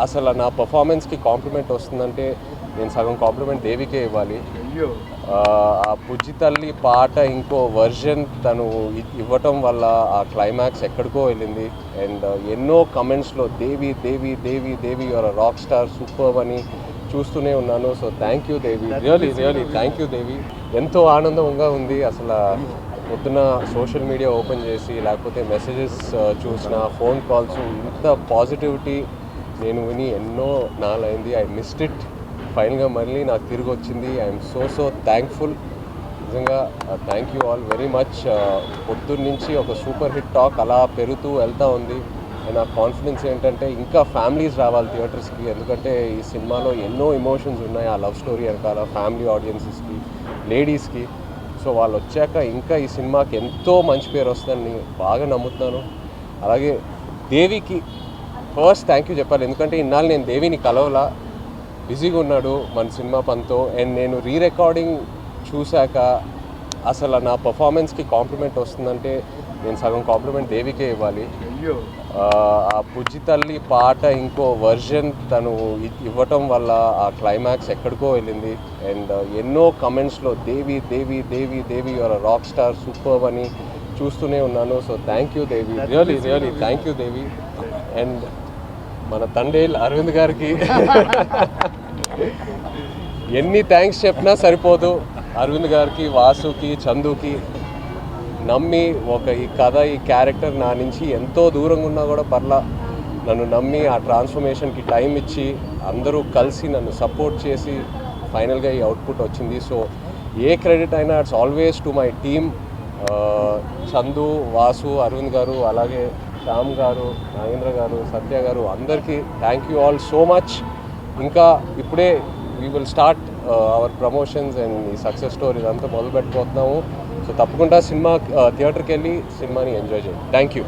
అసలు నా పర్ఫార్మెన్స్కి కాంప్లిమెంట్ వస్తుందంటే నేను సగం కాంప్లిమెంట్ దేవికే ఇవ్వాలి. ఆ బుజ్జి తల్లి పాట ఇంకో వర్జన్ తను ఇవ్వటం వల్ల ఆ క్లైమాక్స్ ఎక్కడికో వెళ్ళింది. అండ్ ఎన్నో కమెంట్స్లో Devi Devi Devi Devi your rock star super అని చూస్తూనే ఉన్నాను. So thank you Devi, really thank you Devi. ఎంతో ఆనందంగా ఉంది. అసలు పొద్దున సోషల్ మీడియా ఓపెన్ చేసి లేకపోతే మెసేజెస్ చూసిన, ఫోన్ కాల్స్, ఇంత పాజిటివిటీ నేను విని ఎన్నో నాలైంది. I missed it. ఫైనల్గా మళ్ళీ నాకు తిరిగి వచ్చింది. I'm so thankful. నిజంగా thank you all very much. పొద్దున్న నుంచి ఒక సూపర్ హిట్ టాక్ అలా పెరుగుతూ వెళ్తూ ఉంది. అండ్ నా కాన్ఫిడెన్స్ ఏంటంటే ఇంకా ఫ్యామిలీస్ రావాలి థియేటర్స్కి. ఎందుకంటే ఈ సినిమాలో ఎన్నో ఎమోషన్స్ ఉన్నాయి. ఆ లవ్ స్టోరీ వెనకాల ఫ్యామిలీ ఆడియన్సెస్కి, లేడీస్కి. సో వాళ్ళు వచ్చాక ఇంకా ఈ సినిమాకి ఎంతో మంచి పేరు వస్తుందని బాగా నమ్ముతున్నాను. అలాగే దేవికి ఫస్ట్ థ్యాంక్ యూ చెప్పాలి. ఎందుకంటే ఇన్నాళ్ళు నేను దేవిని కలవలా, బిజీగా ఉన్నాడు మన సినిమా పనితో. అండ్ నేను రికార్డింగ్ చూశాక అసలు నా పర్ఫార్మెన్స్కి కాంప్లిమెంట్ వస్తుందంటే నేను సగం కాంప్లిమెంట్ దేవికే ఇవ్వాలి. ఆ బుజ్జి తల్లి పాట ఇంకో వర్జన్ తను ఇవ్వటం వల్ల ఆ క్లైమాక్స్ ఎక్కడికో వెళ్ళింది. అండ్ ఎన్నో కమెంట్స్లో Devi Devi Devi Devi your rock star super అని చూస్తూనే ఉన్నాను. So thank you Devi, really thank you Devi. And మన తండేల్ అరవింద్ గారికి ఎన్ని థ్యాంక్స్ చెప్పినా సరిపోదు. అరవింద్ గారికి, వాసుకి, చందుకి నమ్మి ఈ కథ, ఈ క్యారెక్టర్ నా నుంచి ఎంతో దూరంగా ఉన్నా కూడా పర్లా నన్ను నమ్మి ఆ ట్రాన్స్ఫర్మేషన్కి టైం ఇచ్చి అందరూ కలిసి నన్ను సపోర్ట్ చేసి ఫైనల్గా ఈ అవుట్పుట్ వచ్చింది. సో ఏ క్రెడిట్ అయినా it's always to my team. Chandu, Vasu, Aravind garu, అలాగే శ్యామ్ గారు, నాగేంద్ర గారు, సత్య గారు, అందరికీ thank you all so much. ఇంకా ఇప్పుడే we will start our promotions and ఈ సక్సెస్ స్టోరీ ఇదంతా మొదలు పెట్టిపోతున్నాము. సో తప్పకుండా సినిమా థియేటర్కి వెళ్ళి సినిమాని ఎంజాయ్ చేయండి. Thank you.